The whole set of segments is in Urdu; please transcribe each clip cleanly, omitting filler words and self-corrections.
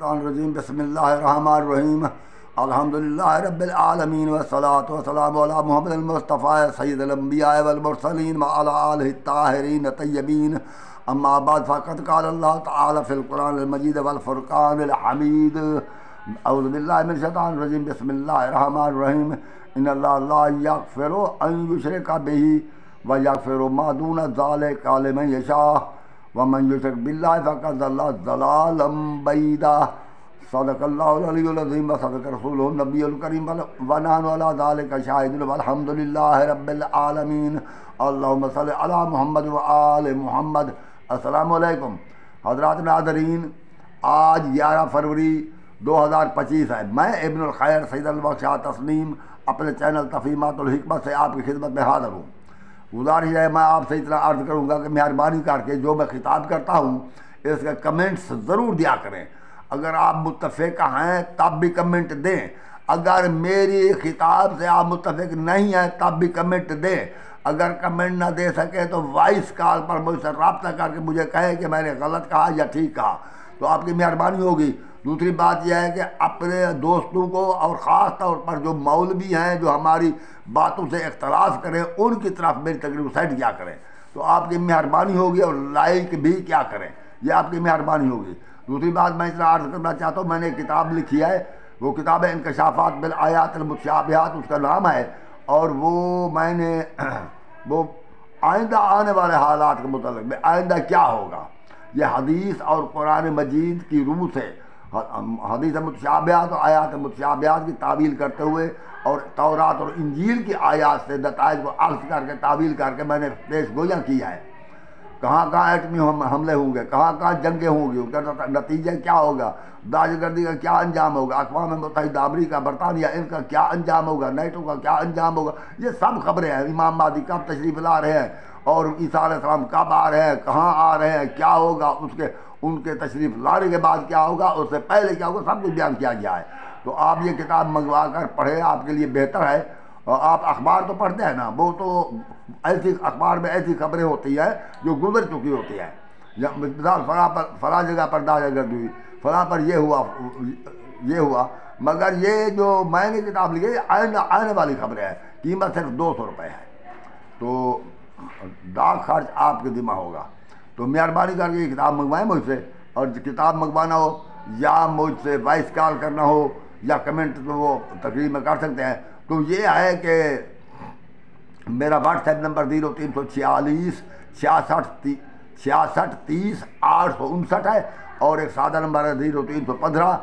الشیطان الرجیم بسم اللہ الرحمن الرحیم الحمدللہ رب العالمین والصلاة والسلام علی محمد المصطفیٰ سید الانبیاء والمرسلین وعلی آلہ الطاہرین الطیبین اما بعد فقد قال اللہ تعالی فی القرآن المجید والفرقان الحمید اعوذ باللہ من الشیطان الرجیم بسم اللہ الرحمن الرحیم ان اللہ لا یغفر ان یشرک بہ ویغفر ما دون ذلک لمن یشاء ومن یشرک باللہ فقد ضل ضلالا بعیدا صدق اللہ العلی العظیم وصدق رسولہ النبی الکریم ونحن علی ذلک شاہدون والحمد للہ رب العالمین اللہم صل علی محمد وآل محمد۔ السلام علیکم حضرات ناظرین، آج 11 فروری 2025 ہے۔ میں ابن الخیر سید البخش شاہ تسلیم اپنے چینل تفہیمات الحکمت سے آپ کی خدمت میں حاضر ہوں۔ گزارش ہے میں آپ سے اتنا عرض کروں گا کہ مہربانی کر کے جو میں خطاب کرتا ہوں اس کے کمنٹس ضرور دیا کریں۔ اگر آپ متفق ہیں تب بھی کمنٹ دیں، اگر میری خطاب سے آپ متفق نہیں ہیں تب بھی کمنٹ دیں۔ اگر کمنٹ نہ دے سکے تو وائس کال پر مجھ سے رابطہ کر کے مجھے کہیں کہ میں نے غلط کہا یا ٹھیک کہا، تو آپ کی مہربانی ہوگی۔ دوسری بات یہ ہے کہ اپنے دوستوں کو اور خاص طور پر جو مولوی ہیں جو ہماری باتوں سے اختلاف کریں ان کی طرف میری تقریر سیٹ کیا کریں، تو آپ کی مہربانی ہوگی، اور لائک بھی کیا کریں، یہ آپ کی مہربانی ہوگی۔ دوسری بات میں اتنا عرض کرنا چاہتا ہوں، میں نے ایک کتاب لکھی ہے، وہ کتاب ہے انکشافات بالآیات المتشابہات اس کا نام ہے، اور وہ میں نے وہ آئندہ آنے والے حالات کے متعلق میں آئندہ کیا ہوگا، یہ حدیث اور قرآن مجید کی روح سے حدیث متشابہات اور آیات متشابہات کی تعویل کرتے ہوئے اور تورات اور انجیل کی آیات سے نتائج کو عکس کر کے تعویل کر کے میں نے پیش گویاں کی ہے۔ کہاں کہاں ایٹمی حملے ہوں گے، کہاں کہاں جنگیں ہوں گی، ان کا نتیجہ کیا ہوگا، دہشت گردی کا کیا انجام ہوگا، اقوام متحدہ امریکہ برطانیہ ان کا کیا انجام ہوگا، نیٹو کا کیا انجام ہوگا، یہ سب خبریں ہیں۔ امام مہدی کب تشریف لا رہے ہیں اور عیسیٰ علیہ السلام کب آ رہے ہیں، کہاں آ رہے ہیں، کیا ہوگا، ان کے تشریف لانے کے بعد کیا ہوگا، اس سے پہلے کیا ہوگا، سب کچھ بیان کیا گیا ہے۔ تو آپ یہ کتاب منگوا کر پڑھیں، آپ کے لیے بہتر ہے۔ اور آپ اخبار تو پڑھتے ہیں نا، وہ تو ایسی اخبار میں ایسی خبریں ہوتی ہیں جو گزر چکی ہوتی ہیں، مثال فلاں جگہ پر دہشت گردی ہوئی، فلاں پر یہ ہوا، مگر یہ جو میں نے کتاب لکھی ہے آنے والی خبریں ہیں، قیمت صرف 200 روپے ہے، تو ڈاک خرچ آپ کے ذمہ ہوگا۔ تو مہربانی کر کے یہ کتاب منگوائیں مجھ سے، اور کتاب منگوانا ہو یا مجھ سے وائس کال کرنا ہو یا کمنٹ تو وہ تقریر میں کر سکتے ہیں۔ تو یہ ہے کہ میرا واٹس ایپ نمبر 0346 66 30 859 ہے، اور ایک سادہ نمبر ہے 0315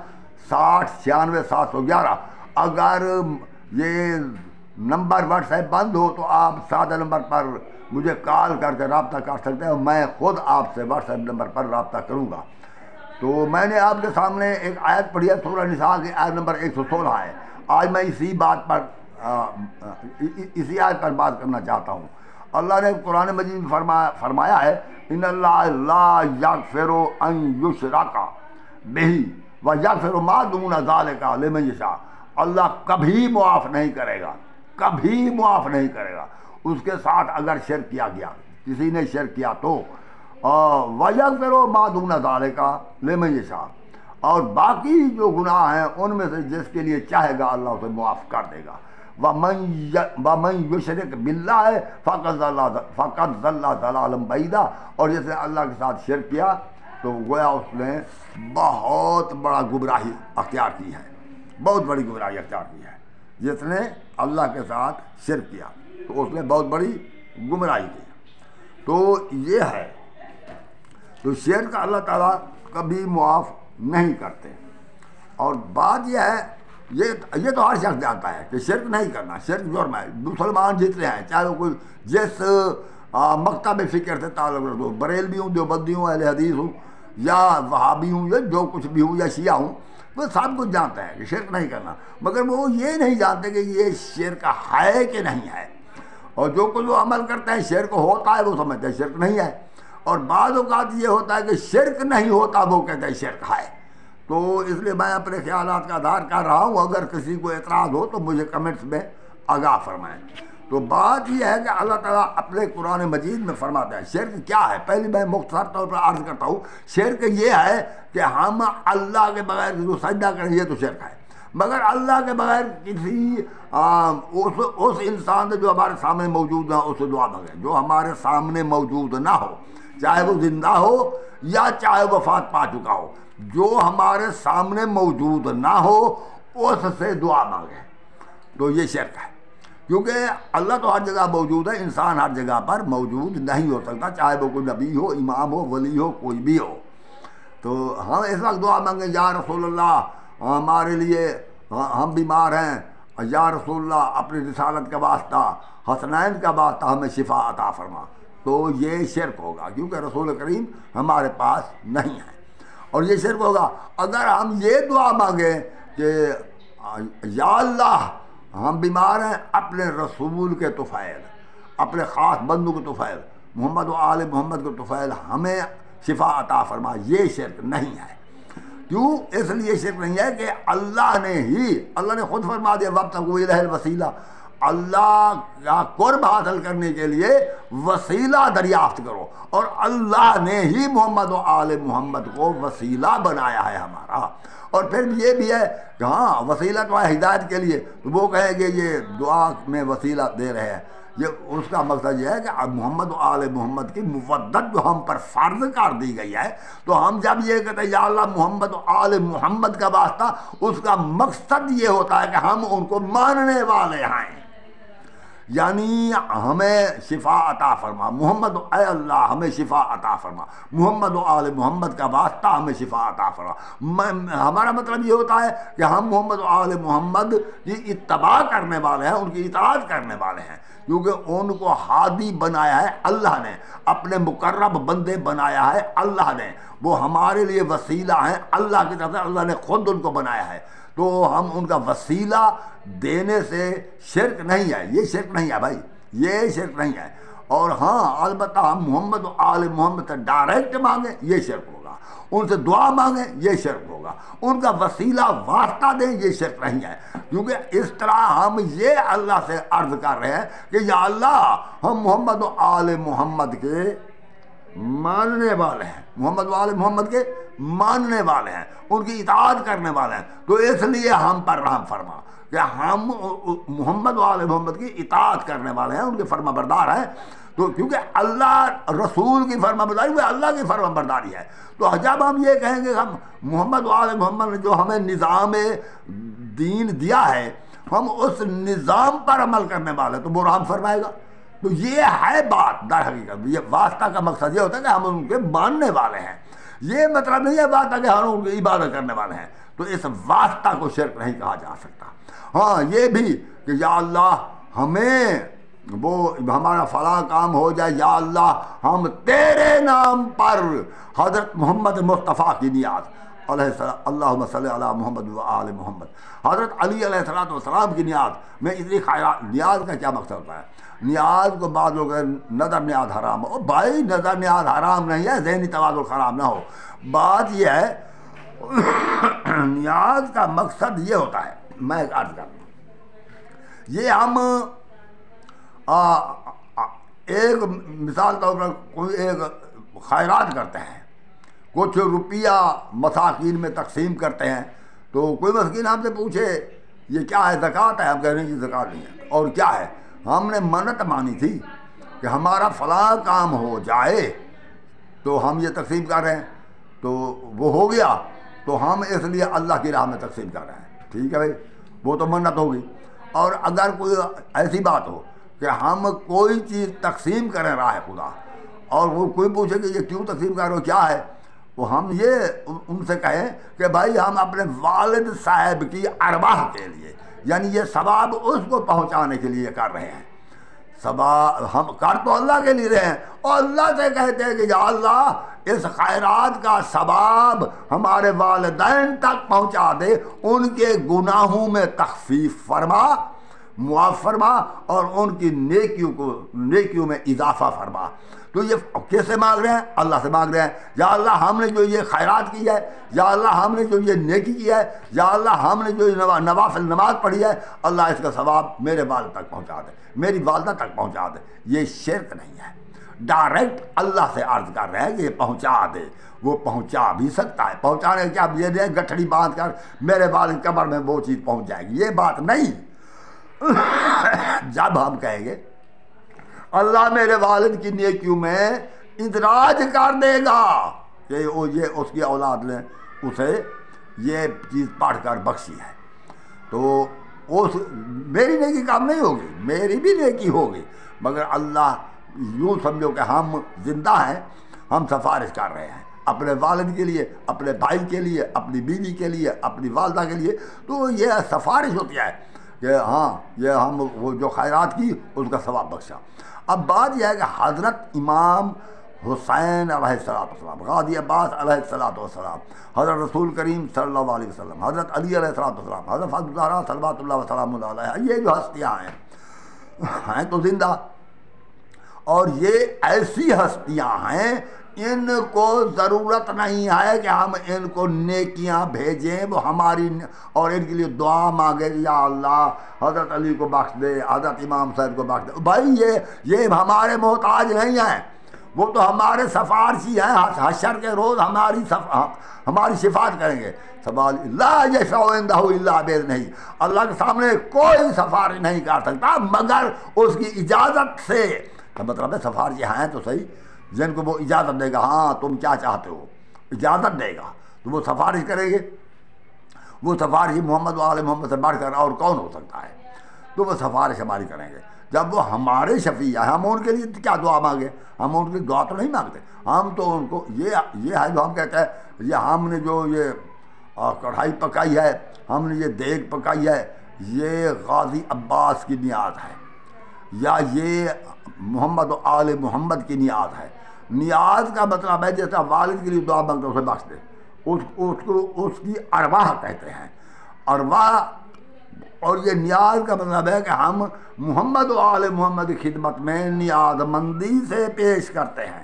60 96 711۔ اگر یہ نمبر واٹس ایپ بند ہو تو آپ سادہ نمبر پر مجھے کال کر کے رابطہ کر سکتے ہیں، میں خود آپ سے واٹس ایپ نمبر پر رابطہ کروں گا۔ تو میں نے آپ کے سامنے ایک آیت پڑھی ہے، سورہ نساء کی آیت نمبر 116 ہے۔ آج میں اسی آیت پر بات کرنا چاہتا ہوں۔ اللہ نے قرآن مجید فرمایا ہے ان اللہ لا یغفر ان یشرک بہ ویغفر ما دون ذلک لمن یشاء۔ اللہ کبھی معاف نہیں کرے گا، کبھی معاف نہیں کرے گا اس کے ساتھ اگر شرک کیا گیا، کسی نے شرک کیا تو ویغفر ما دون ذلک لمن یشاء، اور باقی جو گناہ ہیں ان میں سے جس کے لیے چاہے گا اللہ اسے معاف کر دے گا۔ وَمَن یشرک باللہ فقد ضل ضلالا بعیدا، اور جس نے اللہ کے ساتھ شرک کیا تو گویا اس نے بہت بڑا گمراہی اختیار کی ہے، بہت بڑی گمراہی اختیار کی ہے۔ جس نے اللہ کے ساتھ شرک کیا تو اس نے بہت بڑی گمراہی کی۔ تو یہ ہے، تو شرک اللہ تعالیٰ کبھی معاف نہیں کرتے۔ اور بات یہ ہے، یہ تو ہر شخص جانتا ہے کہ شرک نہیں کرنا، شرک جرم ہے۔ مسلمان جتنے ہیں، چاہے وہ کوئی جس مکتب فکر سے تعلق رکھتے ہو، بریلوی ہوں، دیوبندی ہوں، اہل حدیث ہوں، یا وہابی ہوں، یا جو کچھ بھی ہوں، یا شیعہ ہوں، وہ سب کچھ جانتے ہیں کہ شرک نہیں کرنا، مگر وہ یہ نہیں جانتے کہ یہ شرک ہے کہ نہیں ہے۔ اور جو کچھ وہ عمل کرتے ہیں شرک ہوتا ہے وہ سمجھتے ہیں شرک نہیں ہے، اور بعض اوقات یہ ہوتا ہے کہ شرک نہیں ہوتا وہ کہتے ہیں شرک ہے۔ تو اس لیے میں اپنے خیالات کا اظہار کر رہا ہوں، اگر کسی کو اعتراض ہو تو مجھے کمنٹس میں آگاہ فرمائیں۔ تو بات یہ ہے کہ اللہ تعالیٰ اپنے قرآن مجید میں فرماتا ہے شرک کیا ہے. پہلے میں مختصر طور پر عرض کرتا ہوں. شرک یہ ہے کہ ہم اللہ کے بغیر جو سجدہ کریں یہ تو شرک ہے. مگر اللہ کے بغیر کسی اس انسان سے جو ہمارے سامنے موجود نہ ہو اس سے دعا مانگیں. جو ہمارے سامنے موجود نہ ہو, چاہے وہ زندہ ہو یا چاہے وفات پا چکا ہو, جو ہمارے سامنے موجود نہ ہو اس سے دعا مانگیں. تو یہ شرک ہے, کیونکہ اللہ تو ہر جگہ موجود ہے, انسان ہر جگہ پر موجود نہیں ہو سکتا, چاہے وہ کوئی نبی ہو, امام ہو, ولی ہو, کوئی بھی ہو. تو ہم اس وقت دعا مانگیں یا رسول اللہ ہمارے لیے, ہم بیمار ہیں, یا رسول اللہ اپنی رسالت کا واسطہ, حسنین کا واسطہ ہمیں شفا عطا فرما. تو یہ شرک ہوگا کیونکہ رسول کریم ہمارے پاس نہیں ہے, اور یہ شرک ہوگا. اگر ہم یہ دعا مانگیں کہ یا اللہ ہم بیمار ہیں, اپنے رسول کے طفیل, اپنے خاص بندوں کے طفیل, محمد و آل محمد کے طفیل ہمیں شفا عطا فرما, یہ شرک نہیں ہے. کیوں؟ اس لیے شرک نہیں ہے کہ اللہ نے خود فرما دیا وابتغوا الیہ الوسیلہ, اللہ کا قرب حاصل کرنے کے لیے وسیلہ دریافت کرو, اور اللہ نے ہی محمد و آل محمد کو وسیلہ بنایا ہے ہمارا. اور پھر یہ بھی ہے کہ ہاں وسیلہ تو ہے ہدایت کے لیے, تو وہ کہیں گے یہ دعا میں وسیلہ دے رہے ہیں, یہ اس کا مقصد یہ ہے کہ محمد و آل محمد کی مودت جو ہم پر فرض کر دی گئی ہے, تو ہم جب یہ کہتے ہیں یا اللہ محمد و آل محمد کا واسطہ, اس کا مقصد یہ ہوتا ہے کہ ہم ان کو ماننے والے ہیں, یعنی ہمیں شفا عطا فرما. محمد اے اللہ ہمیں شفا عطا فرما, محمد و آل محمد کا واسطہ ہمیں شفا عطا فرما. ہمارا مطلب یہ ہوتا ہے کہ ہم محمد و آل محمد کی اتباع کرنے والے ہیں, ان کی اطاعت کرنے والے ہیں, کیونکہ ان کو ہادی بنایا ہے اللہ نے, اپنے مقرب بندے بنایا ہے اللہ نے, وہ ہمارے لیے وسیلہ ہیں اللہ کی طرف سے, اللہ نے خود ان کو بنایا ہے. تو ہم ان کا وسیلہ دینے سے شرک نہیں ہے, یہ شرک نہیں ہے بھائی, یہ شرک نہیں ہے. اور ہاں البتہ ہم محمد و آل محمد سے ڈائریکٹ مانگیں یہ شرک ہوگا, ان سے دعا مانگیں یہ شرک ہوگا, ان کا وسیلہ واسطہ دیں یہ شرک نہیں ہے. کیونکہ اس طرح ہم یہ اللہ سے عرض کر رہے ہیں کہ یا اللہ ہم محمد و آل محمد کے ماننے والے ہیں, محمد و آل محمد کے ماننے والے ہیں, ان کی اطاعت کرنے والے ہیں. تو اس لیے ہم پر رحم فرما کہ ہم محمد و آل محمد کی اطاعت کرنے والے ہیں, ان کے فرما بردار ہیں. تو کیونکہ اللہ رسول کی فرما برداری وہ اللہ کی فرما برداری ہے. تو جب ہم یہ کہیں گے ہم محمد و آل محمد نے جو ہمیں نظام دین دیا ہے ہم اس نظام پر عمل کرنے والے, تو وہ رحم فرمائے گا. تو یہ ہے بات در حقیقت. یہ واسطہ کا مقصد یہ ہوتا ہے کہ ہم ان کے ماننے والے ہیں, یہ مطلب نہیں ہے واسطہ کہ ہم ان کی عبادت کرنے والے ہیں. تو اس واسطہ کو شرک نہیں کہا جا سکتا. ہاں یہ بھی کہ یا اللہ ہمیں وہ ہمارا فلاں کام ہو جائے, یا اللہ ہم تیرے نام پر حضرت محمد مصطفیٰ کی نیاز علیہ السلام, اللہم صلی علی محمد و آل محمد, حضرت علی علیہ السلام کی نیاز میں اتنی خیرات. نیاز کا کیا مقصد ہوتا ہے؟ نیاز کو بعض لوگ نظر نیاز حرام ہو, بھائی نظر نیاز حرام نہیں ہے, ذہنی توازن خراب نہ ہو. بات یہ ہے نیاز کا مقصد یہ ہوتا ہے, میں عرض کرتا ہوں, یہ ہم ایک مثال طور پر کوئی ایک خیرات کرتے ہیں, کچھ روپیہ مساکین میں تقسیم کرتے ہیں. تو کوئی مسکین ہم سے پوچھے یہ کیا ہے, زکوٰۃ ہے؟ ہم کہہ رہے ہیں کہ زکوٰۃ نہیں ہے. اور کیا ہے؟ ہم نے منت مانی تھی کہ ہمارا فلاں کام ہو جائے تو ہم یہ تقسیم کر رہے ہیں, تو وہ ہو گیا تو ہم اس لیے اللہ کی راہ میں تقسیم کر رہے ہیں. ٹھیک ہے بھائی, وہ تو منت ہوگی. اور اگر کوئی ایسی بات ہو کہ ہم کوئی چیز تقسیم کریں راہ خدا, اور وہ کوئی پوچھے کہ یہ کیوں تقسیم کر رہے ہو, کیا ہے, تو ہم یہ ان سے کہیں کہ بھائی ہم اپنے والد صاحب کی ارواح کے لیے, یعنی یہ ثواب اس کو پہنچانے کے لیے کر رہے ہیں. ثواب ہم کر تو اللہ کے لیے رہے ہیں, اور اللہ سے کہتے ہیں کہ یا اللہ اس خیرات کا ثواب ہمارے والدین تک پہنچا دے, ان کے گناہوں میں تخفیف فرما, معاف فرما, اور ان کی نیکیوں میں اضافہ فرما. تو یہ کیسے مانگ رہے ہیں؟ اللہ سے مانگ رہے ہیں، یا اللہ ہم نے جو یہ خیرات کی ہے، یا اللہ ہم نے جو یہ نیکی کی ہے، یا اللہ ہم نے جو نوافل نماز پڑھی ہے، اللہ اس کا ثواب میرے والد تک پہنچا دے، میری والدہ تک پہنچا دے۔ یہ شرک نہیں ہے، ڈائریکٹ اللہ سے عرض کر رہے ہیں کہ یہ پہنچا دے۔ وہ پہنچا بھی سکتا ہے، پہنچانے کیا یہ نہیں گٹھڑی باندھ کر میرے والد قبر میں وہ چیز پہنچ جائے گی، یہ بات نہیں۔ جب ہم کہیں گے اللہ میرے والد کی نیکیوں میں اندراج کر دے گا کہ یہ اس کی اولاد نے اسے یہ چیز پڑھ کر بخشی ہے، تو میری نیکی کام نہیں ہوگی، میری بھی نیکی ہوگی، مگر اللہ یوں سمجھو کہ ہم زندہ ہیں، ہم سفارش کر رہے ہیں اپنے والد کے لیے، اپنے بھائی کے لیے، اپنی بیوی کے لیے، اپنی والدہ کے لیے، تو یہ سفارش ہوتی ہے کہ ہاں یہ ہم وہ جو خیرات کی اس کا ثواب بخشا۔ اب بات یہ ہے کہ حضرت امام حسین علیہ السلام، غازی عباس علیہ السلام، حضرت رسول کریم صلی اللہ علیہ وسلم، حضرت علی علیہ السلام، حضرت فاطمہ الزہرا صلوات اللہ وسلام علیہا، یہ جو ہستیاں ہیں تو زندہ، اور یہ ایسی ہستیاں ہیں ان کو ضرورت نہیں ہے کہ ہم ان کو نیکیاں بھیجیں، وہ ہماری اور ان کے لیے دعا مانگے، یا اللہ حضرت علی کو بخش دے، حضرت امام صاحب کو بخش دے۔ بھائی یہ ہمارے محتاج نہیں ہیں، وہ تو ہمارے سفارشی ہیں، حشر کے روز ہماری شفاعت کریں گے۔ سوال لا یشفع عندہ الا باذنہ، اللہ کے سامنے کوئی سفارش نہیں کر سکتا مگر اس کی اجازت سے۔ کا مطلب ہے سفارشی ہیں تو صحیح، جن کو وہ اجازت دے گا، ہاں تم کیا چاہتے ہو، اجازت دے گا تو وہ سفارش کریں گے۔ وہ سفارشی محمد و آل محمد سے بڑھ کر اور کون ہو سکتا ہے؟ تو وہ سفارش ہماری کریں گے۔ جب وہ ہمارے شفیع ہیں، ہم ان کے لیے کیا دعا مانگے؟ ہم ان کی دعا تو نہیں مانگتے، ہم تو ان کو یہ ہے جو ہم کہتے ہیں، یہ ہم نے جو یہ کڑھائی پکائی ہے، ہم نے یہ دیگ پکائی ہے، یہ غازی عباس کی نیاز ہے، یا یہ محمد و آل محمد کی نیاز ہے۔ نیاز کا مطلب ہے جیسا والد کے لیے دعا مانگتے اسے بخش دے، اس کی ارواح کہتے ہیں، ارواح۔ اور یہ نیاز کا مطلب ہے کہ ہم محمد و آل محمد کی خدمت میں نیاز مندی سے پیش کرتے ہیں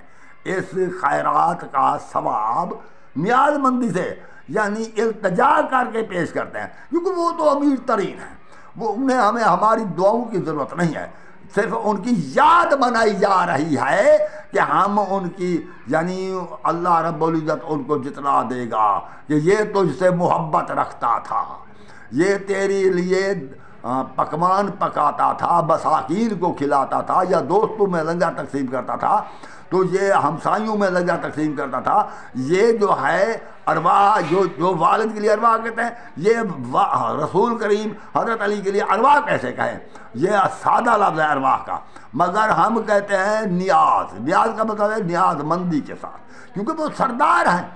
اس خیرات کا ثواب، نیاز مندی سے یعنی التجا کر کے پیش کرتے ہیں، کیونکہ وہ تو امیر ترین ہیں، وہ ہمیں ہماری دعاؤں کی ضرورت نہیں ہے، صرف ان کی یاد منائی جا رہی ہے کہ ہم ان کی یعنی اللہ رب العزت ان کو جتنا دے گا کہ یہ تجھ سے محبت رکھتا تھا، یہ تیرے لیے پکوان پکاتا تھا، مساکین کو کھلاتا تھا، یا دوستوں میں لنگر تقسیم کرتا تھا، تو یہ ہمسایوں میں لنگر تقسیم کرتا تھا۔ یہ جو ہے ارواح، جو والد کے لیے ارواح کہتے ہیں، یہ رسول کریم حضرت علی کے لیے ارواح کیسے کہیں؟ یہ سادہ لفظ ہے ارواح کا، مگر ہم کہتے ہیں نیاز۔ نیاز کا مطلب ہے نیاز مندی کے ساتھ، کیونکہ وہ سردار ہیں،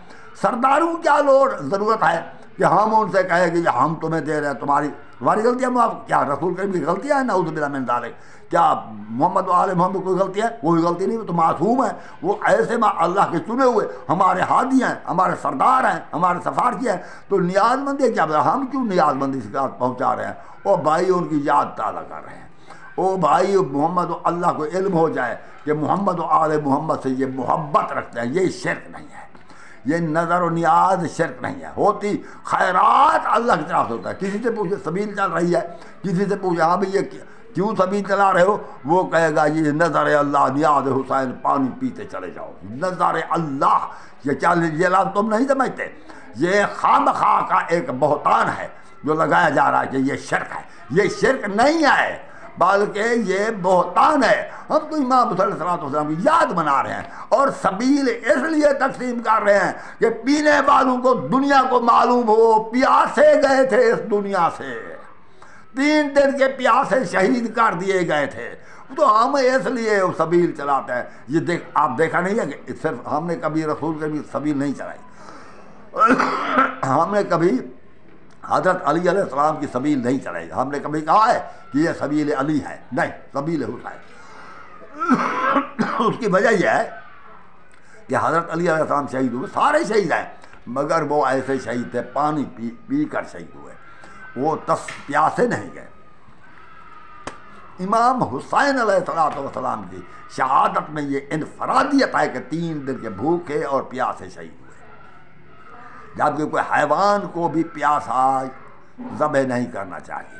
سرداروں کیا ضرورت ہے کہ ہم ان سے کہیں کہ ہم تمہیں دے رہے ہیں، تمہاری غلطیاں معاف۔ کیا رسول کریم کی غلطیاں ہیں؟ نعوذ باللہ من ذالک۔ کیا محمد و آل محمد کوئی غلطی ہے؟ کوئی غلطی نہیں، وہ تو معصوم ہیں، وہ ایسے اللہ کے چنے ہوئے ہمارے ہادی ہیں، ہمارے سردار ہیں، ہمارے سفارشی ہیں۔ تو نیاز مندی کیا بتا، ہم کیوں نیاز مندی سے پہنچا رہے ہیں؟ وہ بھائی ان کی یاد تازہ کر رہے ہیں، او بھائی محمد و اللہ کو علم ہو جائے کہ محمد و آل محمد سے یہ محبت رکھتے ہیں، یہ شرک نہیں ہے، یہ نظر و نیاز شرک نہیں ہے، ہوتی خیرات اللہ کی طرف سے ہوتا ہے۔ کسی سے پوچھے سبیل چل رہی ہے، کسی سے پوچھے ہاں بھئی یہ کیوں سبیل چلا رہے ہو، وہ کہے گا یہ نظر اللہ، نیاز حسین، پانی پیتے چلے جاؤ، نظر اللہ۔ یہ لفظ تم نہیں سمجھتے، یہ خامخواہ کا ایک بہتان ہے جو لگایا جا رہا ہے کہ یہ شرک ہے۔ یہ شرک نہیں ہے بلکہ یہ بہتان ہے۔ ہم تو امام صلی اللہ علیہ وسلم کی یاد منا رہے ہیں، اور سبیل اس لیے تقسیم کر رہے ہیں کہ پینے والوں کو دنیا کو معلوم ہو پیاسے گئے تھے اس دنیا سے، 3 دن کے پیاسے شہید کر دیے گئے تھے، تو ہم اس لیے سبیل چلاتے ہیں۔ یہ آپ دیکھا نہیں ہے کہ صرف ہم نے کبھی رسول کے بھی سبیل نہیں چلائی، ہم نے کبھی حضرت علی علیہ السلام کی سبیل نہیں چلائی، ہم نے کبھی کہا ہے کہ یہ سبیل علی ہے، نہیں، سبیل حسین۔ اس کی وجہ یہ ہے کہ حضرت علی علیہ السلام شہید ہوئے، سارے شہید ہیں، مگر وہ ایسے شہید تھے پانی پی کر شہید ہوئے، وہ پیاسے نہیں گئے۔ امام حسین علیہ السلام کی شہادت میں یہ انفرادیت ہے کہ 3 دن کے بھوکے اور پیاسے شہید ہوئے، جبکہ کوئی حیوان کو بھی پیاسا ذبح نہیں کرنا چاہیے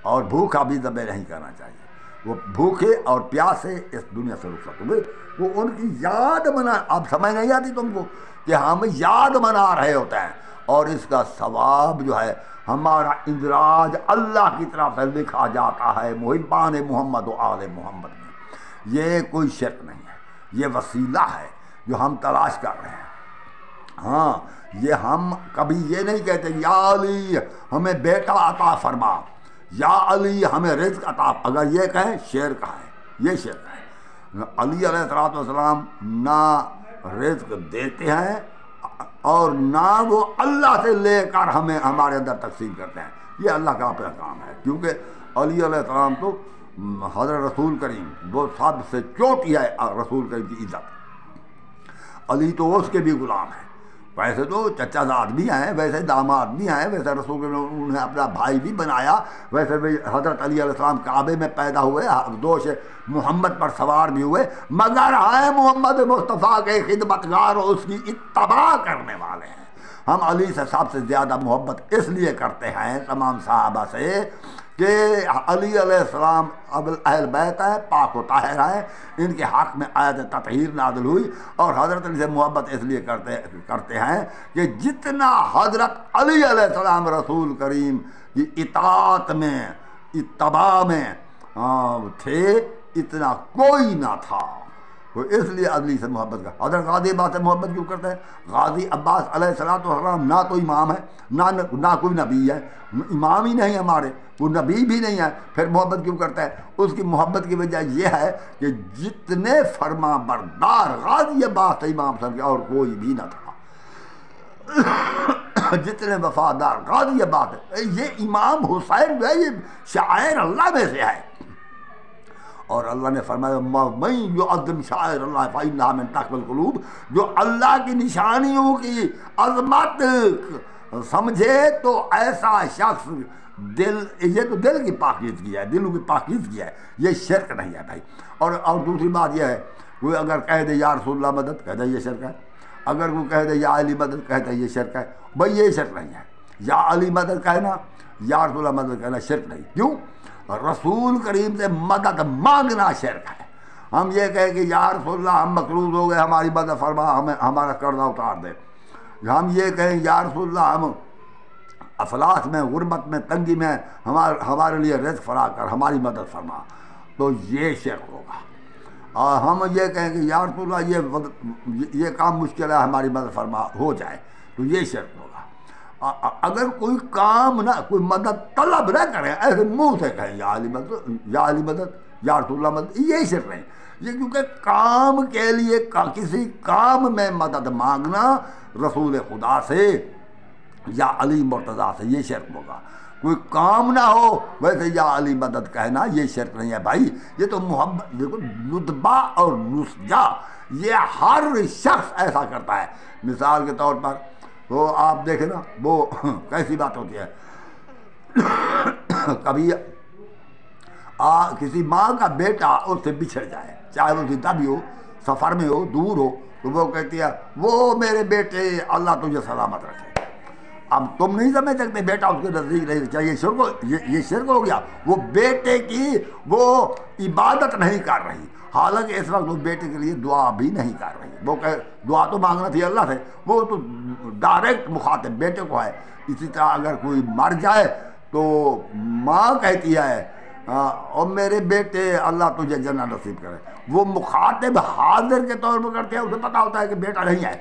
اور بھوکا بھی ذبح نہیں کرنا چاہیے۔ وہ بھوکے اور پیاسے اس دنیا سے رخصت ہوئے، وہ ان کی یاد منا، اب سمجھ نہیں آتی تم کو کہ ہم یاد منا رہے ہوتے ہیں، اور اس کا ثواب جو ہے ہمارا اندراج اللہ کی طرف سے لکھا جاتا ہے محبان محمد و آل محمد میں۔ یہ کوئی شرک نہیں ہے، یہ وسیلہ ہے جو ہم تلاش کر رہے ہیں۔ ہاں، یہ ہم کبھی یہ نہیں کہتے یا علی ہمیں بیٹا عطا فرما، یا علی ہمیں رزق عطا، اگر یہ کہیں شرک ہے، یہ شرک ہے۔ علی علیہ السلام نہ رزق دیتے ہیں اور نہ وہ اللہ سے لے کر ہمیں ہمارے اندر تقسیم کرتے ہیں، یہ اللہ کا اپنا کام ہے، کیونکہ علی علیہ السلام تو حضرت رسول کریم وہ سب سے چوٹی ہے رسول کریم کی عزت، علی تو اس کے بھی غلام ہیں، ویسے تو چچا زاد بھی ہیں، ویسے داماد بھی ہیں، ویسے رسول کریم نے انہیں اپنا بھائی بھی بنایا، ویسے بھی حضرت علی علیہ السلام کعبے میں پیدا ہوئے، دوش محمد پر سوار بھی ہوئے، مگر ہیں محمد مصطفیٰ کے خدمتگار اور اس کی اتباع کرنے والے ہیں۔ ہم علی سے سب سے زیادہ محبت اس لیے کرتے ہیں تمام صحابہ سے کہ علی علیہ السلام اہل بیت ہیں، پاک و طاہر ہیں، ان کے حق میں آیت تطہیر نازل ہوئی، اور حضرت علی سے محبت اس لیے کرتے ہیں کہ جتنا حضرت علی علیہ السلام رسول کریم کی اطاعت میں اتباع میں تھے اتنا کوئی نہ تھا، تو اس لیے علی سے محبت کر۔ حضرت غازی عباس سے محبت کیوں کرتے ہیں؟ غازی عباس علیہ السلام نہ تو امام ہے نہ کوئی نبی ہے، امام ہی نہیں ہمارے، وہ نبی بھی نہیں ہے، پھر محبت کیوں کرتا ہے؟ اس کی محبت کی وجہ یہ ہے کہ جتنے فرما بردار غازی عباس سے امام صاحب کے اور کوئی بھی نہ تھا، جتنے وفادار غازی عباس ہے، یہ امام حسین جو ہے یہ شاعر اللہ میں سے ہے، اور اللہ نے فرمایا مَن یعظم شعائر اللہ فإنہا من تقوی القلوب، جو اللہ کی نشانیوں کی عظمت سمجھے تو ایسا شخص یہ تو دل کی پاکیزگی ہے، دلوں کی پاکیزگی ہے، یہ شرک نہیں ہے بھائی۔ اور دوسری بات یہ ہے، کوئی اگر کہہ دے یا رسول اللہ مدد، کہہ دے یہ شرک ہے، اگر کوئی کہہ دے یا علی مدد، کہتا ہے یہ شرک ہے، بھائی یہ شرک نہیں ہے، یا علی مدد کہنا یا رسول اللہ مدد کہنا شرک نہیں، کیوں؟ رسول کریم سے مدد مانگنا شرک ہے۔ ہم یہ کہیں کہ یا رسول اللہ ہم مقروض ہو گئے، ہماری مدد فرما، ہمیں ہمارا قرضہ اتار دے، ہم یہ کہیں یا رسول اللہ ہم افلاس میں، غربت میں، تنگی میں ہمارے لیے رزق فراہ کر، ہماری مدد فرما، تو یہ شرک ہوگا۔ اور ہم یہ کہیں کہ یا رسول اللہ یہ کام مشکل ہے، ہماری مدد فرما، ہو جائے، تو یہ شرک ہوگا۔ اگر کوئی کام نہ، کوئی مدد طلب نہ کرے، ایسے منہ سے کہیں یا علی مدد، یا علی مدد، یا رسول اللہ مدد، یہ شرک نہیں، یہ کیونکہ کام کے لیے کسی کام میں مدد مانگنا رسول خدا سے یا علی مرتضیٰ سے، یہ شرک ہوگا۔ کوئی کام نہ ہو ویسے یا علی مدد کہنا یہ شرک نہیں ہے بھائی، یہ تو محبت، دیکھو ندبہ اور نسجہ یہ ہر شخص ایسا کرتا ہے۔ مثال کے طور پر وہ آپ دیکھیں نا، وہ کیسی بات ہوتی ہے، کبھی کسی ماں کا بیٹا اس سے بچھڑ جائے، چاہے وہ زندہ بھی ہو، سفر میں ہو، دور ہو، تو وہ کہتی ہے وہ میرے بیٹے اللہ تجھے سلامت رکھے۔ اب تم نہیں سمجھ سکتے بیٹا اس کے نزدیک نہیں چاہیے، یہ شرک ہو گیا، وہ بیٹے کی وہ عبادت نہیں کر رہی، حالانکہ اس وقت وہ بیٹے کے لیے دعا بھی نہیں کر رہی، وہ دعا تو مانگنا تھی اللہ سے، وہ تو ڈائریکٹ مخاطب بیٹے کو ہے۔ اسی طرح اگر کوئی مر جائے تو ماں کہتی ہے اور میرے بیٹے اللہ تجھے جنت نصیب کرے، وہ مخاطب حاضر کے طور پر کرتے ہیں، اسے پتہ ہوتا ہے کہ بیٹا نہیں ہے،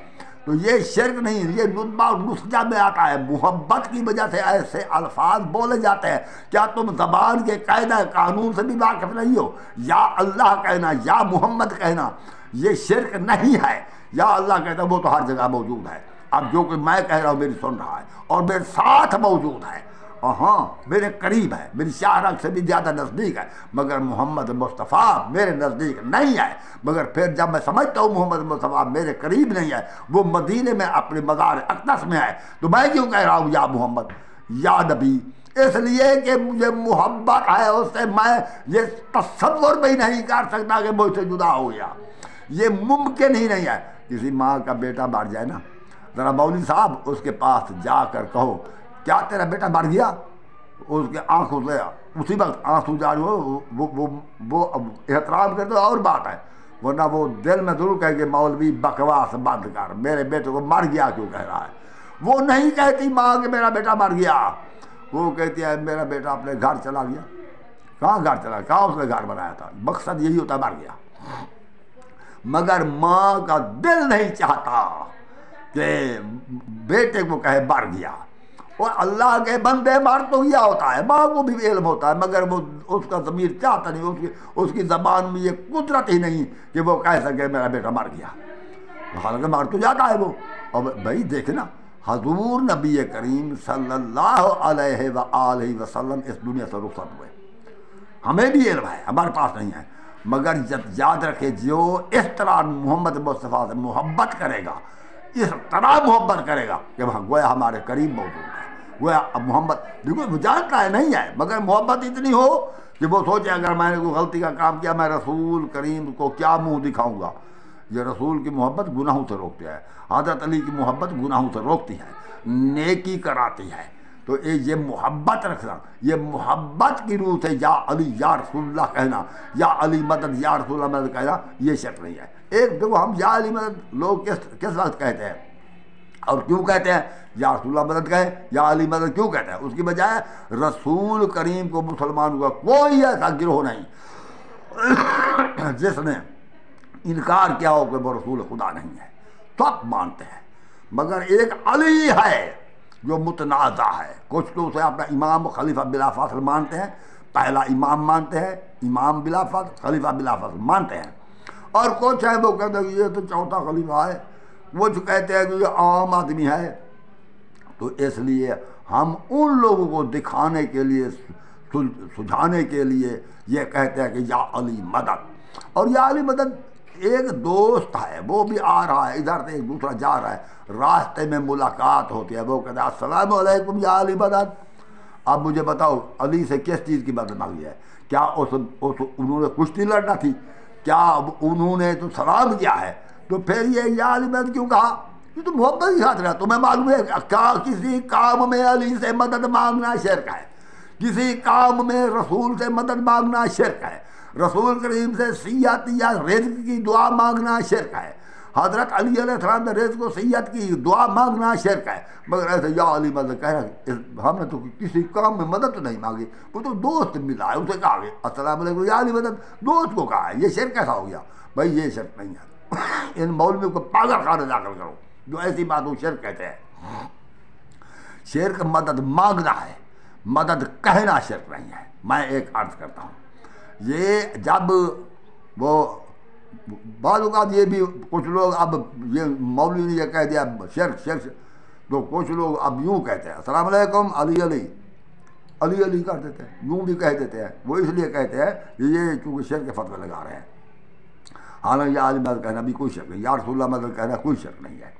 تو یہ شرک نہیں، یہ ندبہ اور نسجہ میں آتا ہے۔ محبت کی وجہ سے ایسے الفاظ بولے جاتے ہیں، کیا تم زبان کے قاعدہ قانون سے بھی واقف نہیں ہو؟ یا اللہ کہنا، یا محمد کہنا یہ شرک نہیں ہے، یا اللہ کہتا ہے وہ تو ہر جگہ موجود ہے۔ اب جو کہ میں کہہ رہا ہوں میری سن رہا ہے اور میرے ساتھ موجود ہے، اور ہاں میرے قریب ہے، میری شاہراہ سے بھی زیادہ نزدیک ہے، مگر محمد مصطفیٰ میرے نزدیک نہیں ہے۔ مگر پھر جب میں سمجھتا ہوں محمد مصطفیٰ میرے قریب نہیں ہے، وہ مدینے میں اپنے مزار اقدس میں ہے، تو میں کیوں کہہ رہا ہوں یا محمد؟ یا نبی، اس لیے کہ مجھے محبت ہے اس سے، میں یہ تصور بھی نہیں کر سکتا کہ مجھ سے جدا ہو گیا، یہ ممکن ہی نہیں ہے۔ کسی ماں کا بیٹا مر جائے نا، ذرا مولوی صاحب اس کے پاس جا کر کہو کیا تیرا بیٹا مر گیا، اس کے آنکھوں سے اسی وقت آنسو جاری ہو، وہ احترام کرتے اور بات ہے، ورنہ وہ دل میں ضرور کہے کہ مولوی بکواس بند کر، میرے بیٹے کو مر گیا کیوں کہہ رہا ہے۔ وہ نہیں کہتی ماں کہ میرا بیٹا مر گیا، وہ کہتی ہے میرا بیٹا اپنے گھر چلا گیا۔ کہاں گھر چلا، کہاں اس نے گھر بنایا تھا، مقصد یہی ہوتا مر گیا۔ مگر ماں کا دل نہیں چاہتا کہ بیٹے کو کہے مر گیا، اور اللہ کے بندے مر تو گیا ہوتا ہے، ماں کو بھی علم ہوتا ہے، مگر وہ اس کا ضمیر چاہتا نہیں، اس کی زبان میں یہ قدرت ہی نہیں کہ وہ کہہ سکے میرا بیٹا مر گیا، حالانکہ مر تو جاتا ہے وہ۔ اور بھائی دیکھنا حضور نبی کریم صلی اللہ علیہ وآلہ وسلم اس دنیا سے رخصت ہوئے، ہمیں بھی علم ہے، ہمارے پاس نہیں ہے، مگر یاد رکھے جو اس طرح محمد مصطفیٰ سے محبت کرے گا، اس طرح محبت کرے گا کہ وہاں گویا ہمارے قریب موجود ہے، گویا محمد دیکھو وہ جانتا ہے نہیں ہے، مگر محبت اتنی ہو کہ وہ سوچے اگر میں نے کوئی غلطی کا کام کیا میں رسول کریم کو کیا منہ دکھاؤں گا۔ یہ رسول کی محبت گناہوں سے روکتی ہے، حضرت علی کی محبت گناہوں سے روکتی ہے، نیکی کراتی ہے۔ تو یہ محبت رکھنا، یہ محبت کی روح سے یا علی یا رسول اللہ کہنا، یا علی مدد یا رسول اللہ مدد کہنا، یہ شرط نہیں ہے۔ ایک دیکھو ہم یا علی مدد لوگ کس وقت کہتے ہیں اور کیوں کہتے ہیں، یا رسول اللہ مدد کہیں یا علی مدد کیوں کہتے ہیں؟ اس کی بجائے رسول کریم کو مسلمانوں کا کوئی ایسا گروہ نہیں جس نے انکار کیا ہو کہ وہ رسول خدا نہیں ہے، سب مانتے ہیں، مگر ایک علی ہے جو متنازع ہے۔ کچھ تو اسے اپنا امام و خلیفہ بلا فاصل مانتے ہیں، پہلا امام مانتے ہیں، امام بلا فاصل، خلیفہ بلا فاصل مانتے ہیں، اور کچھ ہے وہ کہتے ہیں کہ یہ تو چوتھا خلیفہ ہے، وہ جو کہتے ہیں کہ یہ عام آدمی ہے۔ تو اس لیے ہم ان لوگوں کو دکھانے کے لیے، سجھانے کے لیے یہ کہتے ہیں کہ یا علی مدد، اور یا علی مدد ایک دوست ہے، وہ بھی آ رہا ہے ادھر سے، ایک دوسرا جا رہا ہے، راستے میں ملاقات ہوتی ہے، وہ کہتا ہے السلام علیکم یا علی مدد۔ اب مجھے بتاؤ علی سے کس چیز کی مدد مانگی ہے؟ کیا انہوں نے کشتی لڑنا تھی؟ کیا انہوں نے تو سلام کیا ہے؟ تو پھر یہ یا علی مدد کیوں کہا؟ یہ تو محبت ہی ساتھ رہا۔ تمہیں معلوم ہے کیا کسی کام میں علی سے مدد مانگنا شرک ہے؟ کسی کام میں رسول سے مدد مانگنا شرک ہے، رسول کریم سے صحت یا رزق کی دعا مانگنا شرک ہے، حضرت علی علیہ السلام نے رزق و صحت کی دعا مانگنا شرک ہے، مگر ایسے یا علی مدد کہہ رہا ہم نے تو کسی کام میں مدد تو نہیں مانگی، وہ تو دوست ملا ہے، اسے کہا کہ السلام علیکم یا علی مدد، دوست کو کہا ہے، یہ شرک کیسا ہو گیا؟ بھائی یہ شرک نہیں ہے، ان مولویوں کو پاگل خانے داخل کرو جو ایسی بات کو شرک کہتے ہیں۔ شرک مدد مانگنا ہے، مدد کہنا شرک نہیں ہے۔ میں ایک عرض کرتا ہوں، یہ جب وہ بعض اوقات یہ بھی کچھ لوگ اب یہ مولوی نے یہ کہہ دیا شرک شرک، تو کچھ لوگ اب یوں کہتے ہیں السلام علیکم علی علی علی علی کر دیتے ہیں، یوں بھی کہہ دیتے ہیں، وہ اس لیے کہتے ہیں کہ یہ چونکہ شرک کے فتوے لگا رہے ہیں، حالانکہ یا علی مدد کہنا بھی کوئی شرک نہیں، یا رسول اللہ مدد کہنا کوئی شرک نہیں ہے۔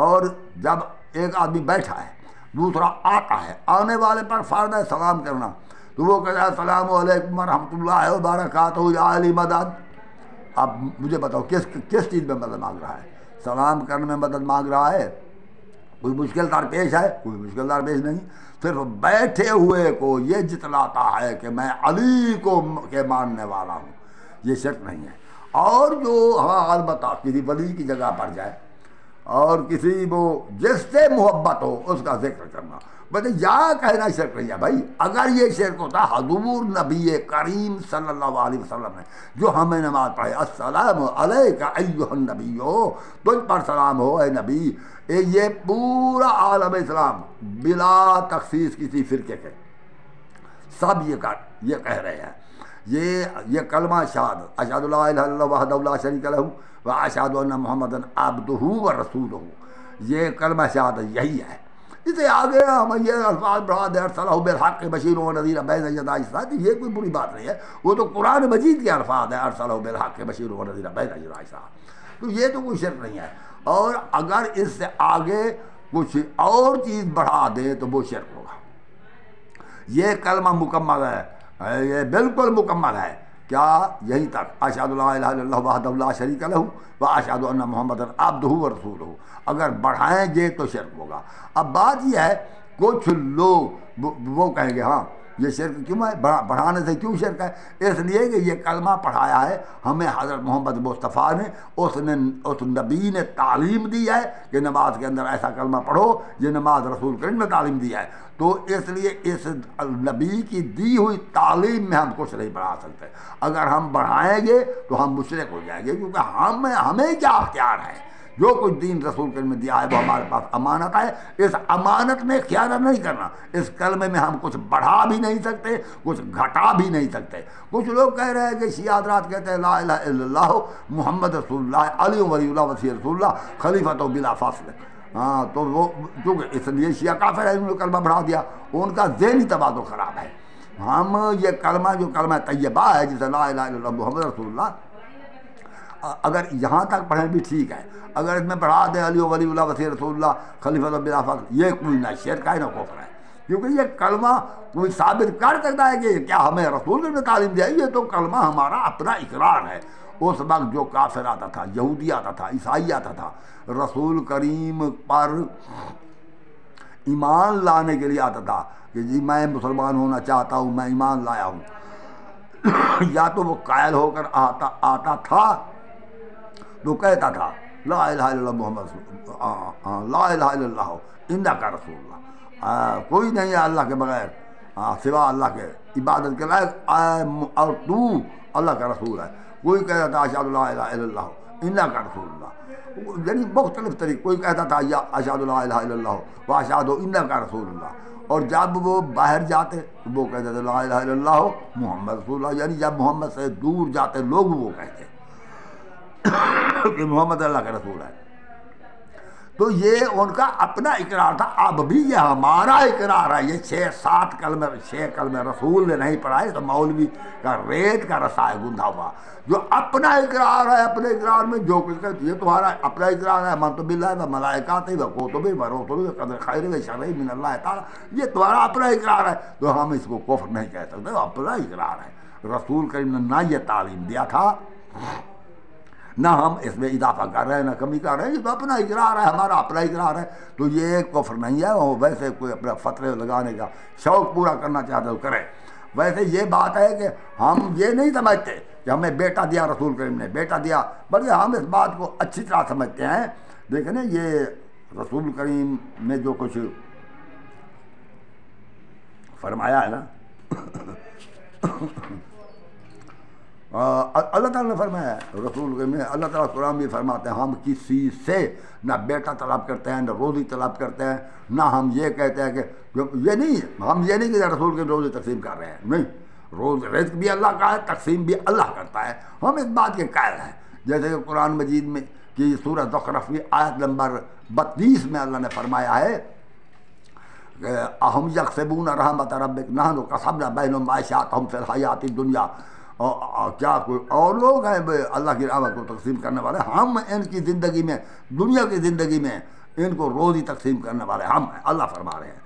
اور جب ایک آدمی بیٹھا ہے دوسرا آتا ہے، آنے والے پر فرض ہے سلام کرنا، تو وہ کہتا ہے السلام علیکم ورحمۃ اللہ وبرکاتہ یا علی مدد۔ اب مجھے بتاؤ کس چیز میں مدد مانگ رہا ہے؟ سلام کرنے میں مدد مانگ رہا ہے؟ کوئی مشکل درپیش ہے؟ کوئی مشکل درپیش نہیں، صرف بیٹھے ہوئے کو یہ جتلاتا ہے کہ میں علی کو کے ماننے والا ہوں، یہ شرک نہیں ہے۔ اور جو ہاں البتہ کسی ولی کی جگہ پر جائے اور کسی وہ جس سے محبت ہو اس کا ذکر کرنا، بس یا کہنا شرک نہیں ہے۔ بھائی اگر یہ شرک ہوتا حضور نبی کریم صلی اللہ علیہ وسلم نے جو ہمیں نماز پڑھے السلام علیک ایھا النبی، تجھ پر سلام ہو اے نبی، یہ پورا عالم اسلام بلا تخصیص کسی فرقے کے سب یہ کہہ رہے ہیں، یہ کلمہ شہادت اشہد لا الہ الا اللہ وحدہ لا شریک لہ واشہد ان محمدًا عبدہ ورسولہ، یہ کلمہ شہادت یہی ہے۔ اسے آگے ہم یہ الفاظ بڑھا دے ارسلہ بالحق بشیر و نذیر بین یدی الساعۃ، یہ کوئی بری بات نہیں ہے، وہ تو قرآن مجید کے الفاظ ہیں ارسلہ بالحق بشیر و نذیر بین یدی الساعۃ، تو یہ تو کوئی شرک نہیں ہے۔ اور اگر اس سے آگے کچھ اور چیز بڑھا دے تو وہ شرک ہوگا۔ یہ کلمہ مکمل ہے، یہ بالکل مکمل ہے، کیا یہیں تک اشہد لا الہ الا اللہ وحدہ لا شریک لہ و اشہد ان محمدا عبدہ و رسولہ، اگر بڑھائیں گے تو شرک ہوگا۔ اب بات یہ ہے کچھ لوگ وہ کہیں گے ہاں یہ شرک کیوں ہے، بڑھانے سے کیوں شرک ہے؟ اس لیے کہ یہ کلمہ پڑھایا ہے ہمیں حضرت محمد مصطفیٰ نے، اس نبی نے تعلیم دی ہے کہ نماز کے اندر ایسا کلمہ پڑھو، یہ نماز رسول کریم نے تعلیم دی ہے، تو اس لیے اس نبی کی دی ہوئی تعلیم میں ہم کچھ نہیں بڑھا سکتے۔ اگر ہم بڑھائیں گے تو ہم مشرک ہو جائیں گے، کیونکہ ہمیں کیا اختیار ہے؟ جو کچھ دین رسول کریم نے دیا ہے وہ ہمارے پاس امانت ہے، اس امانت میں خیانت نہیں کرنا۔ اس کلمے میں ہم کچھ بڑھا بھی نہیں سکتے، کچھ گھٹا بھی نہیں سکتے۔ کچھ لوگ کہہ رہے ہیں کہ شیعہ حضرات کہتے ہیں لا الہ الا اللہ محمد رسول اللہ علی ولی اللہ وصی رسول اللہ خلیفۃ بلا فاصل، ہاں تو وہ کیونکہ اس لیے شیعہ کافر ہے، انہوں نے کلمہ بڑھا دیا، ان کا ذہنی تبادل خراب ہے۔ ہم یہ کلمہ جو کلمہ طیبہ ہے جسے لا الہ الا اللہ محمد رسول اللہ، اگر یہاں تک پڑھیں بھی ٹھیک ہے، اگر اس میں پڑھا دیں علی ولی اللہ وصی رسول اللہ خلیفۃ بلا فاصل، یہ کوئی نہ شرک ہے نہ کفر ہے، کیونکہ یہ کلمہ کوئی ثابت کر سکتا ہے کہ کیا ہمیں رسول نے تعلیم دیا؟ یہ تو کلمہ ہمارا اپنا اقرار ہے۔ اس وقت جو کافر آتا تھا، یہودی آتا تھا، عیسائی آتا تھا، رسول کریم پر ایمان لانے کے لیے آتا تھا کہ جی میں مسلمان ہونا چاہتا ہوں، میں ایمان لایا ہوں، یا تو وہ قائل ہو کر آتا تھا تو کہتا تھا لا الہ الا اللہ محمد لا الہ الا اللہ انک رسول اللہ، کوئی نہیں ہے اللہ کے بغیر سوا اللہ کے عبادت کے لائق، اور تو اللہ کا رسول ہے۔ کوئی کہتا تھا اشہد لا الہ الا اللہ انک رسول اللہ، یعنی مختلف طریقے، کوئی کہتا تھا اشہد لا الہ الا اللہ و اشہد انک رسول اللہ، اور جب وہ باہر جاتے وہ کہتے تھے لا الہ الا اللہ محمد رسول اللہ، یعنی جب محمد سے دور جاتے لوگ وہ کہتے کہ محمد اللہ کا رسول ہے۔ تو یہ ان کا اپنا اقرار تھا، اب بھی یہ ہمارا اقرار ہے۔ یہ 6 کلمے رسول نے نہیں پڑھائے تو مولوی کا ریت کا رسا ہے گندھا ہوا، جو اپنا اقرار ہے، اپنے اقرار میں جو کچھ کہتے یہ تمہارا اپنا اقرار ہے، من تو باللہ و ملائکاتہ و کتبہ و رسلہ قدر خیر و شر من اللہ تعالی، یہ تمہارا اپنا اقرار ہے، تو ہم اس کو کفر نہیں کہہ سکتے، اپنا اقرار ہے۔ رسول کریم نے نہ یہ تعلیم دیا تھا، نہ ہم اس میں اضافہ کر رہے ہیں نہ کمی کر رہے ہیں، یہ تو اپنا اقرار ہے، ہمارا اپنا اقرار ہے، تو یہ کفر نہیں ہے۔ وہ ویسے کوئی اپنا فتوے لگانے کا شوق پورا کرنا چاہتا ہے کرے۔ ویسے یہ بات ہے کہ ہم یہ نہیں سمجھتے کہ ہمیں بیٹا دیا رسول کریم نے، بیٹا دیا، بلکہ ہم اس بات کو اچھی طرح سمجھتے ہیں۔ دیکھیں نا یہ رسول کریم نے جو کچھ فرمایا ہے نا اللہ تعالیٰ نے فرمایا ہے، رسول کے میں اللہ تعالیٰ قرآن بھی فرماتے ہیں ہم کسی سے نہ بیٹا طلب کرتے ہیں، نہ روزی طلب کرتے ہیں، نہ ہم یہ کہتے ہیں کہ یہ نہیں، ہم یہ نہیں کہ رسول کے روزی تقسیم کر رہے ہیں، نہیں، روز رزق بھی اللہ کا ہے، تقسیم بھی اللہ کرتا ہے، ہم اس بات کے قائل ہیں۔ جیسے کہ قرآن مجید میں کہ سورہ زخرف کی آیت نمبر 32 میں اللہ نے فرمایا ہے کہ اہم یکسبون رحمت ربک نحن قسمنا بینہم معیشتہم فی الحیات الدنیا، کیا کوئی اور لوگ ہیں اللہ کی رحمت کو تقسیم کرنے والے؟ ہم ان کی زندگی میں، دنیا کی زندگی میں ان کو روزی تقسیم کرنے والے ہم ہیں، اللہ فرما رہے ہیں۔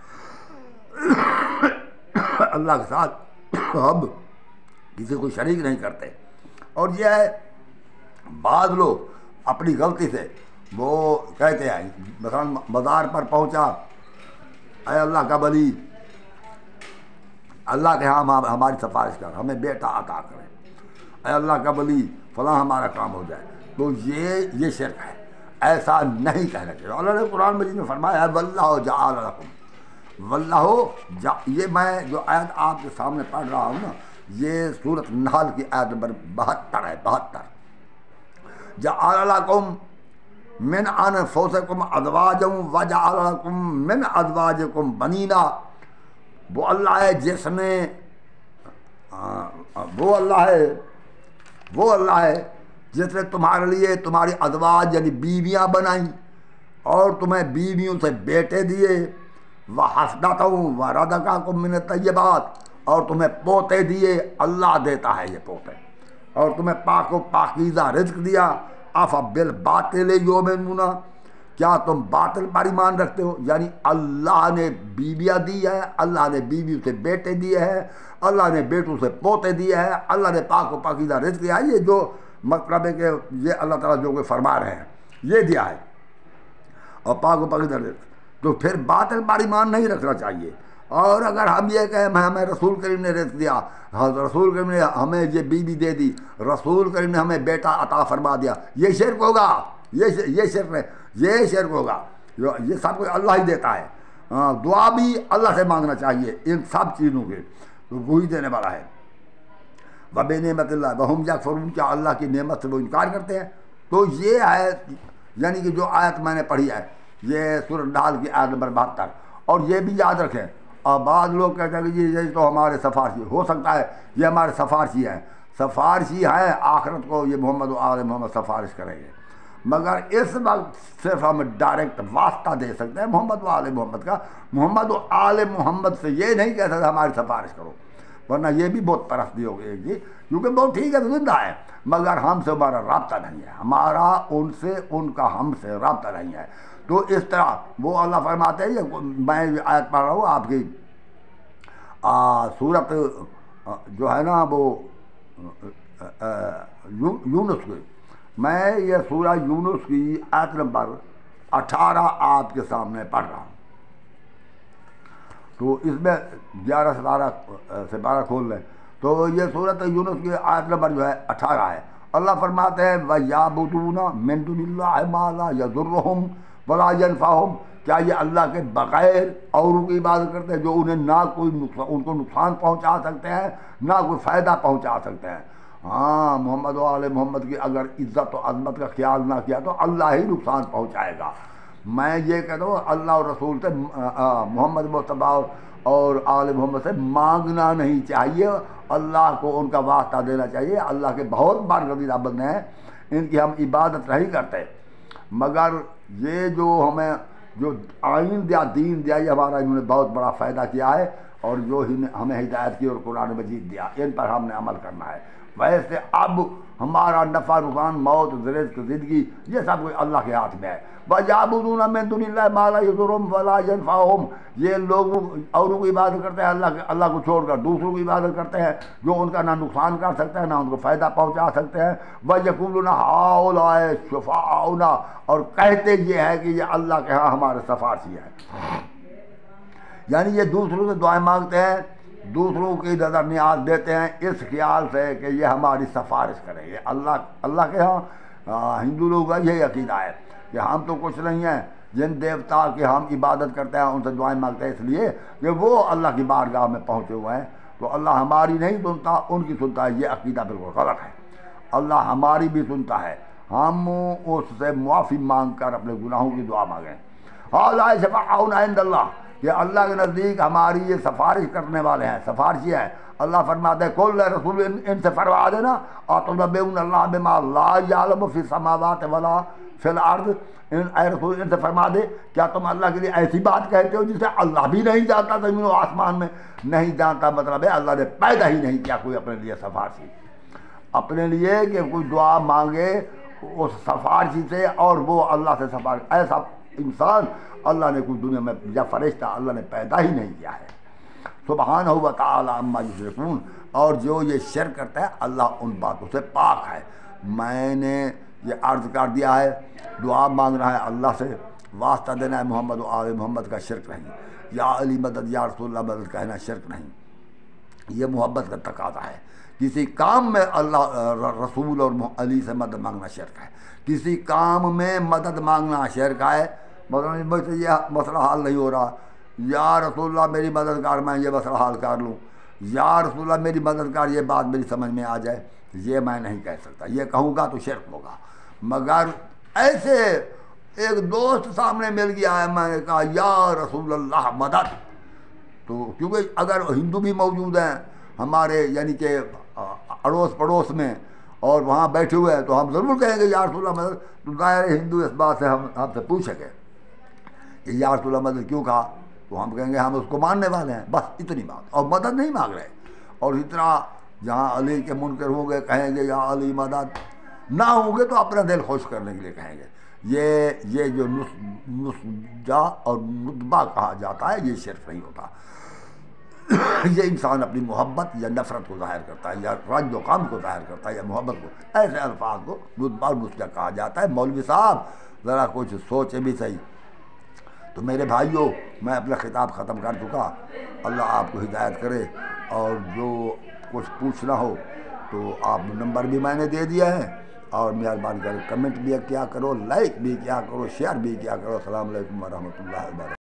اللہ کے ساتھ ہم کسی کو شریک نہیں کرتے۔ اور یہ ہے بعض لوگ اپنی غلطی سے وہ کہتے ہیں، مثلا بازار پر پہنچا، اے اللہ کا ولی، اللہ کے ہاں ہماری سفارش کر، ہمیں بیٹا عطا کرے، اے اللہ کا ولی فلاں ہمارا کام ہو جائے، تو یہ شرک ہے، ایسا نہیں کہنا چاہیے۔ اللہ نے قرآن مجید میں فرمایا ہے واللہ جعل لکم، واللہ یہ میں جو آیت آپ کے سامنے پڑھ رہا ہوں نا، یہ سورۃ النحل کی آیت نمبر 72 ہے، 72۔ جعل لکم من انفسکم ازواجا وجعل لکم من ازواجکم بنینا، وہ اللہ ہے جس نے وہ اللہ ہے جس نے تمہارے لیے تمہاری ازواج یعنی بیویاں بنائیں اور تمہیں بیویوں سے بیٹے دیے، وحفظتہم ورزقکم من الطیبات، اور تمہیں پوتے دیے، اللہ دیتا ہے یہ پوتے، اور تمہیں پاک و پاکیزہ رزق دیا۔ افبالباطل یؤمنون، کیا تم باطل پر ایمان رکھتے ہو؟ یعنی اللہ نے بیویاں دی ہے، اللہ نے بیوی سے بیٹے دیے ہیں، اللہ نے بیٹوں سے پوتے دیے ہیں، اللہ نے پاک و پاکیزہ رزق دیا ہے۔ یہ جو مطلب ہے کہ یہ اللہ تعالیٰ جو کوئی فرما رہے ہیں یہ دیا ہے، اور پاک و پاکیزہ رزق، تو پھر باطل پر ایمان نہیں رکھنا چاہیے۔ اور اگر ہم یہ کہیں ہمیں رسول کریم نے رزق دیا، رسول کریم نے ہمیں یہ بیوی دے دی، رسول کریم نے ہمیں بیٹا عطا فرما دیا، یہ شرک ہوگا، یہ شرک ہے، یہ شرک ہوگا۔ یہ سب کچھ اللہ ہی دیتا ہے، دعا بھی اللہ سے مانگنا چاہیے ان سب چیزوں کے، تو وہی دینے والا ہے۔ وَبِنِعْمَتِ اللَّهِ وَهُمْ يَكْفُرُونَ، کیا اللہ کی نعمت سے وہ انکار کرتے ہیں؟ تو یہ آیت یعنی کہ جو آیت میں نے پڑھی ہے یہ سورہ نحل کی آیت نمبر 72، اور یہ بھی یاد رکھیں، اور بعض لوگ کہتے ہیں کہ جی یہ تو ہمارے سفارشی، ہو سکتا ہے یہ ہمارے سفارشی ہیں، سفارشی ہیں، آخرت کو یہ محمد و آل محمد سفارش کریں گے، مگر اس وقت صرف ہم ڈائریکٹ واسطہ دے سکتے ہیں محمد و آل محمد کا۔ محمد و آل محمد سے یہ نہیں کہہ سکتے ہماری سفارش کرو، ورنہ یہ بھی بہت پرستی ہو گئی جی، کیونکہ بہت ٹھیک ہے، زندہ ہے، مگر ہم سے ہمارا رابطہ نہیں ہے، ہمارا ان سے، ان کا ہم سے رابطہ نہیں ہے۔ تو اس طرح وہ اللہ فرماتے ہیں، میں آیت پڑھ رہا ہوں آپ کی سورت جو ہے نا وہ یونس کی، میں یہ سورہ یونس کی آیت نمبر 18 آپ کے سامنے پڑھ رہا ہوں، تو اس میں 11 سے 12 کھول لیں، تو یہ سورۃ یونس کی آیت نمبر جو ہے 18 ہے۔ اللہ فرماتے ہیں وَيَعْبُدُونَ مِن دُونِ اللَّهِ مَا لَا يَضُرُّهُمْ وَلَا يَنفَعُهُمْ، کیا یہ اللہ کے بغیر اوروں کی عبادت کرتے ہیں جو انہیں نہ کوئی ان کو نقصان پہنچا سکتے ہیں نہ کوئی فائدہ پہنچا سکتے ہیں؟ ہاں، محمد و آل محمد کی اگر عزت و عظمت کا خیال نہ کیا تو اللہ ہی نقصان پہنچائے گا۔ میں یہ کہتا ہوں اللہ اور رسول سے، محمد مصطفیٰ اور آل محمد سے مانگنا نہیں چاہیے، اللہ کو ان کا واسطہ دینا چاہیے۔ اللہ کے بہت بارگزیدہ بندے ہیں، ان کی ہم عبادت نہیں کرتے، مگر یہ جو ہمیں جو آئین دیا، دین دیا، یہ ہمارا انہوں نے بہت بڑا فائدہ کیا ہے، اور جو ہمیں ہدایت کی اور قرآن مجید دیا، ان پر ہم نے عمل کرنا ہے۔ ویسے اب ہمارا نفع نقصان، موت، رزق، زندگی، یہ سب کچھ اللہ کے ہاتھ میں ہے۔ وَيَعْبُدُونَ مِن دُونِ اللَّهِ مَا لَا يَضُرُّهُمْ وَلَا يَنفَعُهُمْ، یہ لوگ اوروں کی عبادت کرتے ہیں، اللہ کو چھوڑ کر دوسروں کی عبادت کرتے ہیں جو ان کا نہ نقصان کر سکتے ہیں نہ ان کو فائدہ پہنچا سکتے ہیں۔ وَيَقُولُونَ هَؤُلَاءِ شُفَعَاؤُنَا، اور کہتے یہ ہے کہ یہ اللہ کے ہاں ہمارے سفارشی ہیں، یعنی یہ دوسروں سے دعائیں مانگتے ہیں، دوسروں کی نظر نیاز دیتے ہیں اس خیال سے کہ یہ ہماری سفارش کریں گے۔ اللہ کے ہاں ہندو لوگوں کا یہی عقیدہ ہے کہ ہم تو کچھ نہیں ہیں، جن دیوتا کی ہم عبادت کرتے ہیں ان سے دعائیں مانگتے ہیں اس لیے کہ وہ اللہ کی بارگاہ میں پہنچے ہوئے ہیں، تو اللہ ہماری نہیں سنتا، ان کی سنتا ہے۔ یہ عقیدہ بالکل غلط ہے، اللہ ہماری بھی سنتا ہے، ہم اس سے معافی مانگ کر اپنے گناہوں کی دعا مانگیں۔ هَؤُلَاءِ شُفَعَاؤُنَا عِندَ اللَّهِ، کہ اللہ کے نزدیک ہماری یہ سفارش کرنے والے ہیں، سفارشی ہیں۔ اللہ فرماتے ہیں قُلْ رسول ان سے فرما دینا أَتُنَبِّئُونَ اللَّهَ بِمَا لَا يَعْلَمُ فِي السَّمَاوَاتِ وَلَا فِي الْأَرْضِ، اے رسول ان سے فرما دے کیا تم اللہ کے لیے ایسی بات کہتے ہو جسے اللہ بھی نہیں جانتا زمین و آسمان میں؟ نہیں جانتا مطلب ہے اللہ نے پیدا ہی نہیں کیا کوئی اپنے لیے سفارشی، اپنے لیے کہ کوئی دعا مانگے اس سفارشی سے اور وہ اللہ سے سفارش، ایسا انسان اللہ نے کوئی دنیا میں یا فرشتہ اللہ نے پیدا ہی نہیں کیا ہے۔ سبحانہ و تعالی عما یشرکون، اور جو یہ شرک کرتا ہے اللہ ان باتوں سے پاک ہے۔ میں نے یہ عرض کر دیا ہے، دعا مانگنا ہے اللہ سے، واسطہ دینا ہے محمد و آل محمد کا شرک نہیں، یا علی مدد یا رسول اللہ مدد کہنا شرک نہیں، یہ محبت کا تقاضا ہے۔ کسی کام میں اللہ رسول اور علی سے مدد مانگنا شرک ہے، کسی کام میں مدد مانگنا شرک ہے، مطلب مجھ سے یہ مسئلہ حل نہیں ہو رہا، یا رسول اللہ میری مدد کر، میں یہ مسئلہ حل کر لوں، یا رسول اللہ میری مدد کر، یہ بات میری سمجھ میں آ جائے، یہ میں نہیں کہہ سکتا، یہ کہوں گا تو شرک ہوگا۔ مگر ایسے ایک دوست سامنے مل گیا ہے، میں نے کہا یا رسول اللہ مدد، تو کیونکہ اگر ہندو بھی موجود ہیں ہمارے یعنی کہ اڑوس پڑوس میں اور وہاں بیٹھے ہوئے ہیں تو ہم ضرور کہیں گے یا رسول اللہ مدد، تو ظاہر ہندو اس بات سے ہم سے پوچھیں گے کہ یا رسول اللہ مدد کیوں کہا، تو ہم کہیں گے ہم اس کو ماننے والے ہیں، بس اتنی بات، اور مدد نہیں مانگ رہے۔ اور اتنا جہاں علی کے منکر ہوں گے کہیں گے یا علی مدد، نہ ہوں گے تو اپنا دل خوش کرنے کے لیے کہیں گے، یہ جو نسجا اور ندبہ کہا جاتا ہے یہ شرک نہیں ہوتا. یہ انسان اپنی محبت یا نفرت کو ظاہر کرتا ہے یا رنج و غم کو ظاہر کرتا ہے یا محبت کو. ایسے الفاظ کو ندبہ اور نسجا کہا جاتا ہے. مولوی صاحب ذرا کچھ سوچے بھی صحیح. تو میرے بھائیوں میں اپنا خطاب ختم کر چکا. اللہ آپ کو ہدایت کرے. اور جو کچھ پوچھنا ہو تو آپ نمبر بھی میں نے دے دیا ہے. اور مہربانی کر کمنٹ بھی کیا کرو، لائک بھی کیا کرو، شیئر بھی کیا کرو. السلام علیکم ورحمۃ اللہ وبرکاتہ.